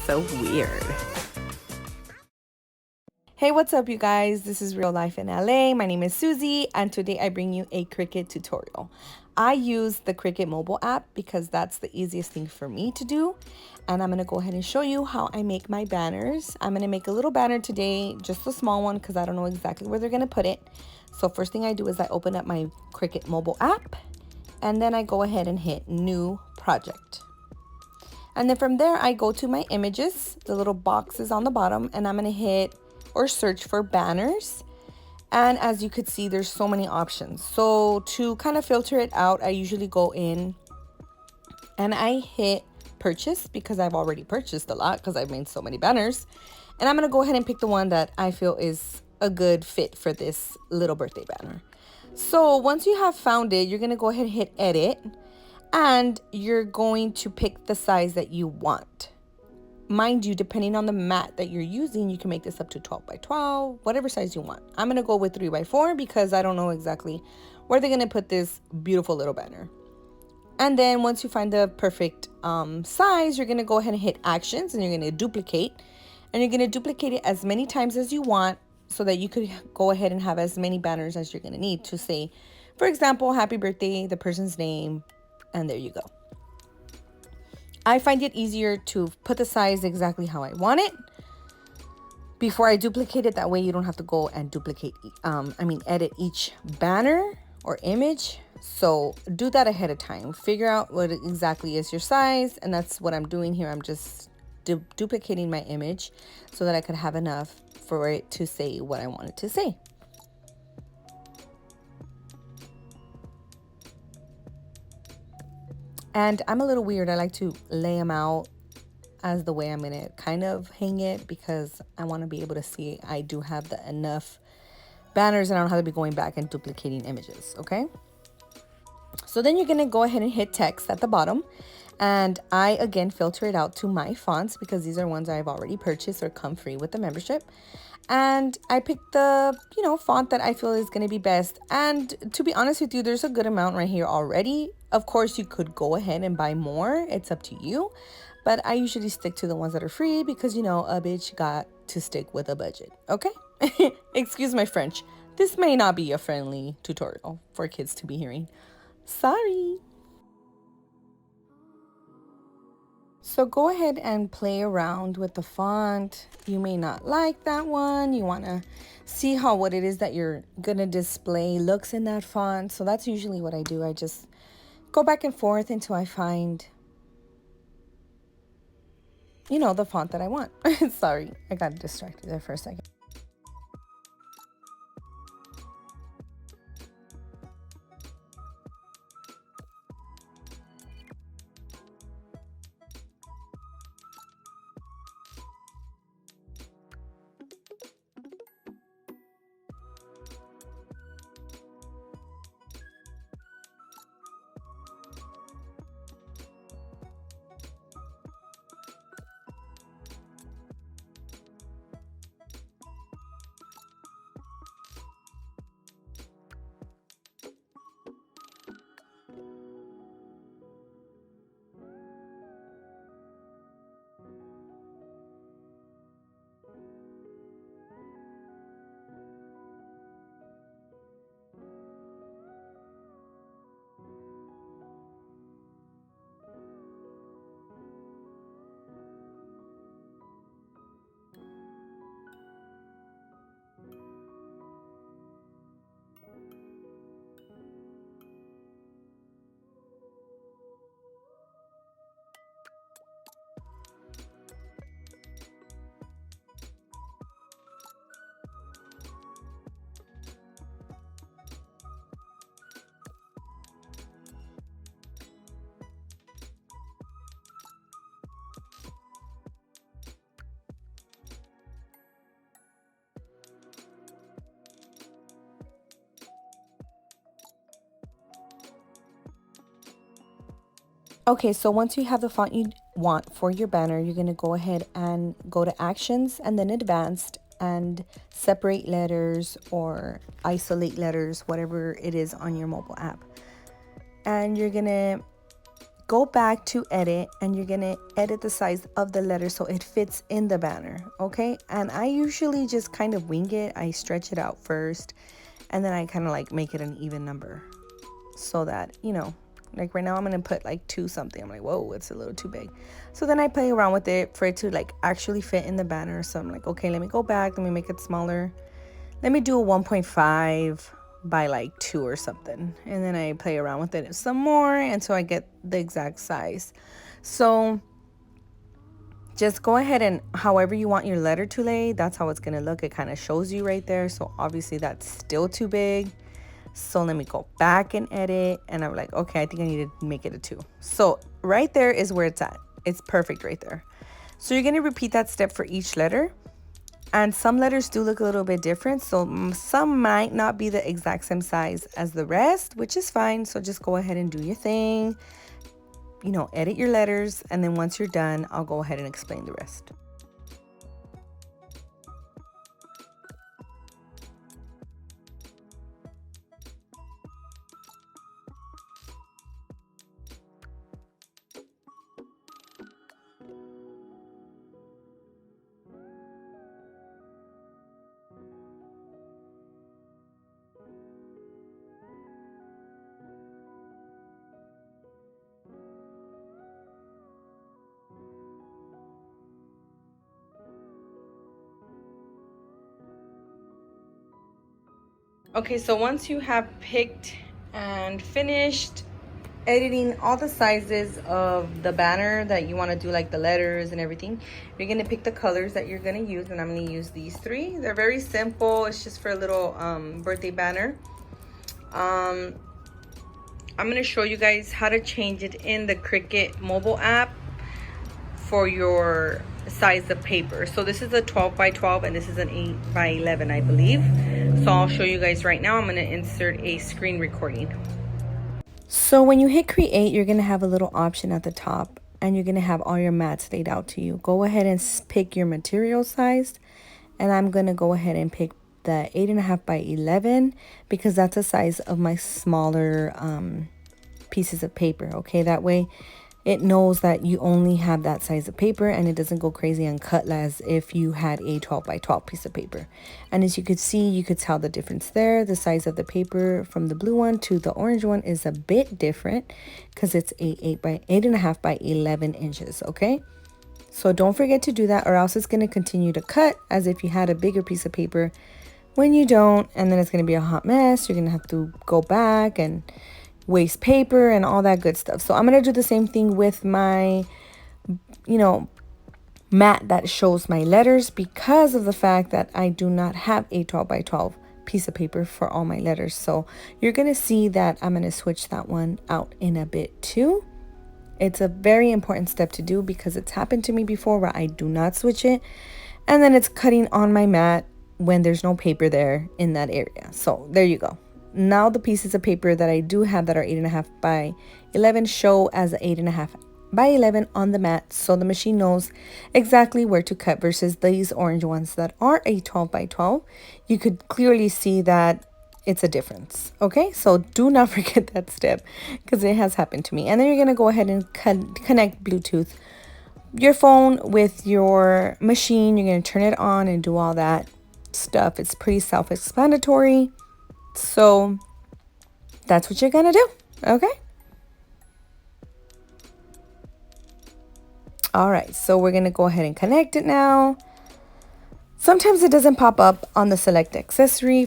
so weird. Hey, what's up, you guys? This is Real Life in LA. My name is Susie, and today I bring you a Cricut tutorial. I use the Cricut mobile app because that's the easiest thing for me to do. And I'm going to go ahead and show you how I make my banners. I'm going to make a little banner today, just a small one, because I don't know exactly where they're going to put it. So first thing I do is I open up my Cricut mobile app, and then I go ahead and hit New Project. And then from there, I go to my images, the little boxes on the bottom, and I'm going to hit or search for banners. And as you could see, there's so many options. So to kind of filter it out, I usually go in and I hit purchase because I've already purchased a lot because I've made so many banners. And I'm going to go ahead and pick the one that I feel is a good fit for this little birthday banner. So once you have found it, you're going to go ahead and hit edit, and you're going to pick the size that you want. Mind you, depending on the mat that you're using, you can make this up to 12 by 12, whatever size you want. I'm going to go with 3 by 4 because I don't know exactly where they're going to put this beautiful little banner. And then once you find the perfect size, you're going to go ahead and hit actions, and you're going to duplicate. And you're going to duplicate it as many times as you want so that you could go ahead and have as many banners as you're going to need to say, for example, happy birthday, the person's name, and there you go. I find it easier to put the size exactly how I want it before I duplicate it. That way you don't have to go and edit each banner or image. So do that ahead of time. Figure out what exactly is your size. And that's what I'm doing here. I'm just duplicating my image so that I could have enough for it to say what I wanted to say. And I'm a little weird. I like to lay them out as the way I'm going to kind of hang it because I want to be able to see I do have enough banners and I don't have to be going back and duplicating images, okay? So then you're going to go ahead and hit text at the bottom. And I, again, filter it out to my fonts because these are ones I've already purchased or come free with the membership. And I picked the, font that I feel is going to be best. And to be honest with you, there's a good amount right here already. Of course, you could go ahead and buy more. It's up to you. But I usually stick to the ones that are free because, a bitch got to stick with a budget. Okay? Excuse my French. This may not be a friendly tutorial for kids to be hearing. Sorry. So go ahead and play around with the font. You may not like that one. You want to see how what it is that you're going to display looks in that font. So that's usually what I do. I just go back and forth until I find, the font that I want. Sorry, I got distracted there for a second. Okay, so once you have the font you want for your banner, you're going to go ahead and go to actions and then advanced and separate letters or isolate letters, whatever it is on your mobile app. And you're going to go back to edit, and you're gonna edit the size of the letter so it fits in the banner, okay? And I usually just kind of wing it. I stretch it out first, and then I kind of like make it an even number so that, you know, like right now I'm gonna put like 2 something. I'm like, whoa, it's a little too big. So then I play around with it for it to like actually fit in the banner. So I'm like, okay, let me go back, let me make it smaller. Let me do a 1.5 by like 2 or something, and then I play around with it some more until I get the exact size. So just go ahead and however you want your letter to lay, that's how it's gonna look. It kind of shows you right there. So obviously that's still too big, so let me go back and edit, and I'm like, okay, I think I need to make it a 2. So right there is where it's at. It's perfect right there. So you're gonna repeat that step for each letter. And some letters do look a little bit different, so some might not be the exact same size as the rest, which is fine. So just go ahead and do your thing, you know, edit your letters, and then once you're done, I'll go ahead and explain the rest. Okay, so once you have picked and finished editing all the sizes of the banner that you want to do, like the letters and everything, you're going to pick the colors that you're going to use, and I'm going to use these 3. They're very simple. It's just for a little birthday banner. I'm going to show you guys how to change it in the Cricut mobile app for your size of paper. So this is a 12 by 12 and this is an 8 by 11, I believe. So I'll show you guys right now. I'm going to insert a screen recording. So when you hit create, you're going to have a little option at the top, and you're going to have all your mats laid out to you. Go ahead and pick your material size, and I'm going to go ahead and pick the 8.5 by 11 because that's the size of my smaller pieces of paper. Okay, that way it knows that you only have that size of paper, and it doesn't go crazy and cut as if you had a 12 by 12 piece of paper. And as you could see, you could tell the difference there. The size of the paper from the blue one to the orange one is a bit different because it's a 8.5 by 11 inches. Okay, so don't forget to do that, or else it's going to continue to cut as if you had a bigger piece of paper when you don't, and then it's going to be a hot mess. You're going to have to go back and waste paper and all that good stuff. So I'm going to do the same thing with my, you know, mat that shows my letters, because of the fact that I do not have a 12 by 12 piece of paper for all my letters. So you're going to see that I'm going to switch that one out in a bit too. It's a very important step to do because it's happened to me before where I do not switch it, and then it's cutting on my mat when there's no paper there in that area. So there you go. Now the pieces of paper that I do have that are 8.5 by 11 show as 8.5 by 11 on the mat, so the machine knows exactly where to cut, versus these orange ones that are a 12 by 12. You could clearly see that it's a difference. Okay, so do not forget that step because it has happened to me. And then you're going to go ahead and connect Bluetooth your phone with your machine. You're going to turn it on and do all that stuff. It's pretty self-explanatory. So that's what you're gonna do. Okay, all right, so we're gonna go ahead and connect it now. Sometimes it doesn't pop up on the select accessory.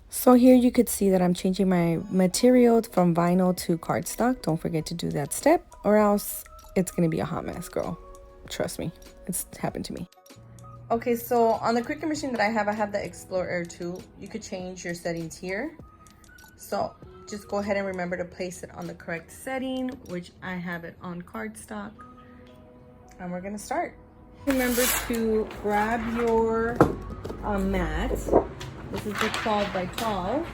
So here you could see that I'm changing my material from vinyl to cardstock. Don't forget to do that step, or else it's gonna be a hot mess, girl. Trust me, it's happened to me. Okay, so on the Cricut machine that I have the Explore Air 2. You could change your settings here. So just go ahead and remember to place it on the correct setting, which I have it on cardstock. And we're gonna start. Remember to grab your mat. This is the 12 by 12.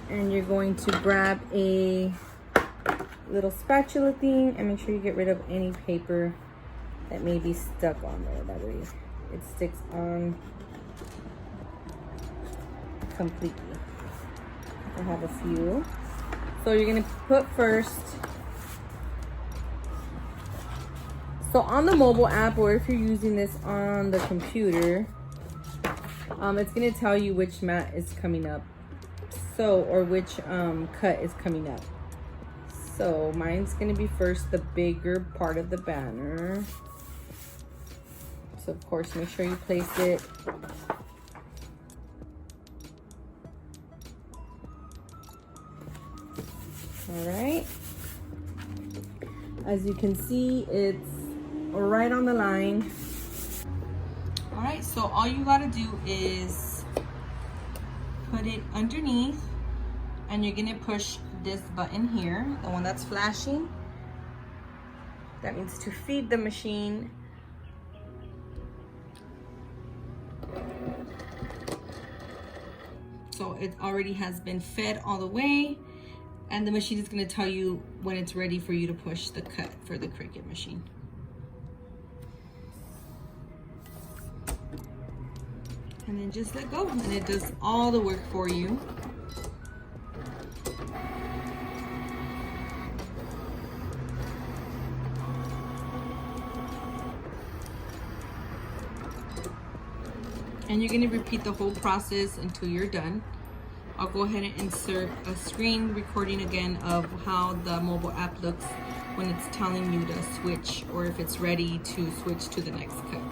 And you're going to grab a little spatula thing and make sure you get rid of any paper that may be stuck on there. That way it sticks on completely. I have a few. So you're gonna put first. So on the mobile app, or if you're using this on the computer, it's gonna tell you which mat is coming up. So, or which cut is coming up. So mine's gonna be first the bigger part of the banner. So of course, make sure you place it all right. As you can see, it's right on the line. All right, so all you gotta do is put it underneath, and you're gonna push this button here, the one that's flashing. That means to feed the machine. So it already has been fed all the way, and the machine is gonna tell you when it's ready for you to push the cut for the Cricut machine. And then just let go, and it does all the work for you. And you're gonna repeat the whole process until you're done. I'll go ahead and insert a screen recording again of how the mobile app looks when it's telling you to switch, or if it's ready to switch to the next cut.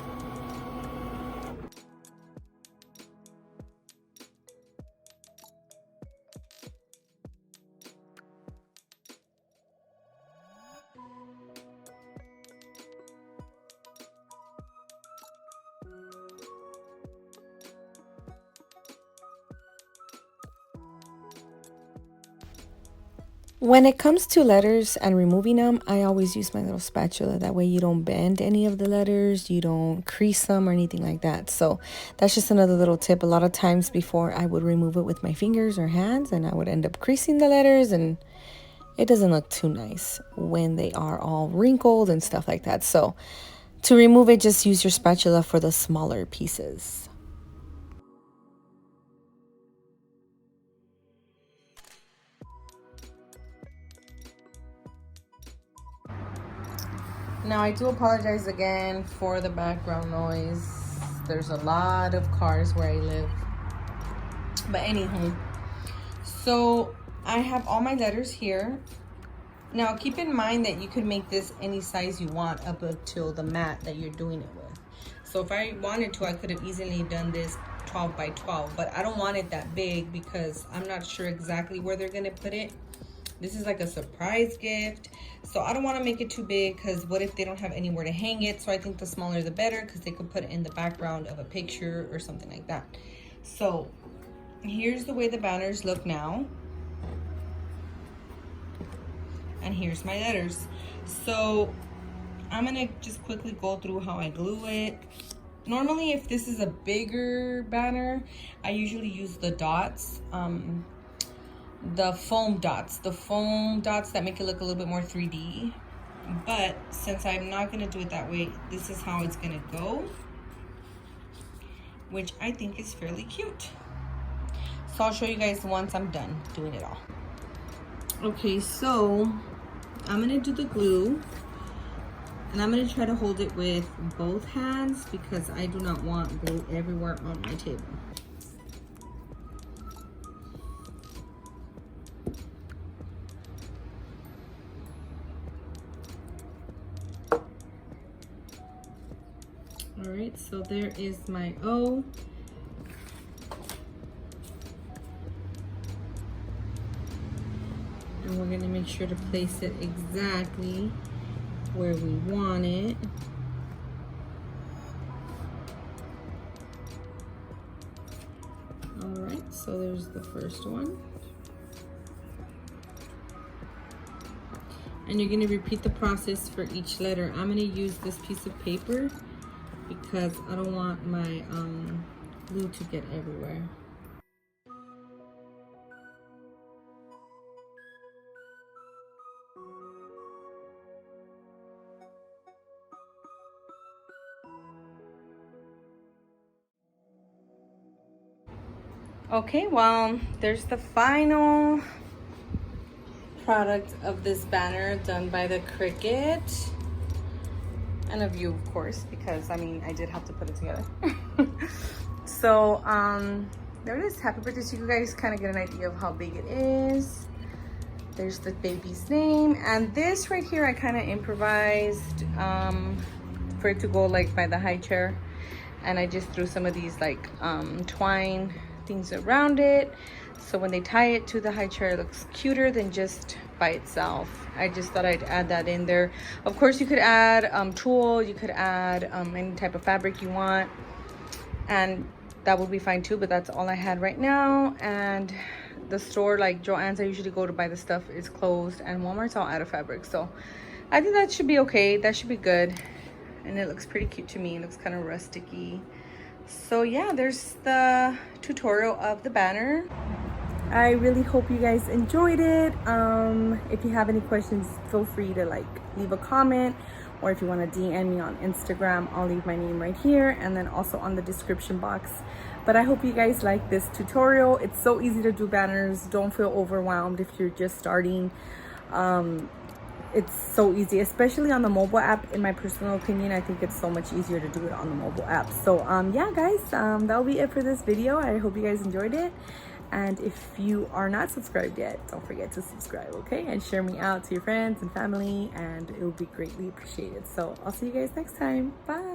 When it comes to letters and removing them, I always use my little spatula. That way you don't bend any of the letters, you don't crease them or anything like that. So that's just another little tip. A lot of times before, I would remove it with my fingers or hands, and I would end up creasing the letters, and it doesn't look too nice when they are all wrinkled and stuff like that. So to remove it, just use your spatula for the smaller pieces. Now, I do apologize again for the background noise. There's a lot of cars where I live. But anywho, so I have all my letters here. Now, keep in mind that you could make this any size you want up until the mat that you're doing it with. So if I wanted to, I could have easily done this 12 by 12, but I don't want it that big because I'm not sure exactly where they're gonna put it. This is like a surprise gift, so I don't want to make it too big, because what if they don't have anywhere to hang it? So I think the smaller the better, because they could put it in the background of a picture or something like that. So here's the way the banners look now, and here's my letters. So I'm gonna just quickly go through how I glue it. Normally, if this is a bigger banner, I usually use the dots, the foam dots that make it look a little bit more 3D. But since I'm not gonna do it that way, this is how it's gonna go, which I think is fairly cute. So I'll show you guys once I'm done doing it all. Okay, so I'm gonna do the glue, and I'm gonna try to hold it with both hands because I do not want glue everywhere on my table. All right, so there is my O. And we're gonna make sure to place it exactly where we want it. All right, so there's the first one. And you're gonna repeat the process for each letter. I'm gonna use this piece of paper because I don't want my glue to get everywhere. Okay, well, there's the final product of this banner done by the Cricut. And of you, of course, because I mean, I did have to put it together. So, there it is. Happy birthday, so you guys kind of get an idea of how big it is. There's the baby's name. And this right here, I kind of improvised for it to go like by the high chair. And I just threw some of these like twine things around it. So when they tie it to the high chair, it looks cuter than just by itself. I just thought I'd add that in there. Of course, you could add tulle, you could add any type of fabric you want, and that would be fine too, but that's all I had right now. And the store, like Joann's, I usually go to buy the stuff, is closed, and Walmart's all out of fabric. So I think that should be okay. That should be good. And it looks pretty cute to me. It looks kind of rusticy. So yeah, there's the tutorial of the banner. I really hope you guys enjoyed it. If you have any questions, feel free to like leave a comment, or if you want to DM me on Instagram, I'll leave my name right here and then also on the description box. But I hope you guys like this tutorial. It's so easy to do banners. Don't feel overwhelmed if you're just starting. It's so easy, especially on the mobile app. In my personal opinion, I think it's so much easier to do it on the mobile app. So yeah guys, that'll be it for this video. I hope you guys enjoyed it. And if you are not subscribed yet, don't forget to subscribe, okay? And share me out to your friends and family, and it will be greatly appreciated. So I'll see you guys next time. Bye.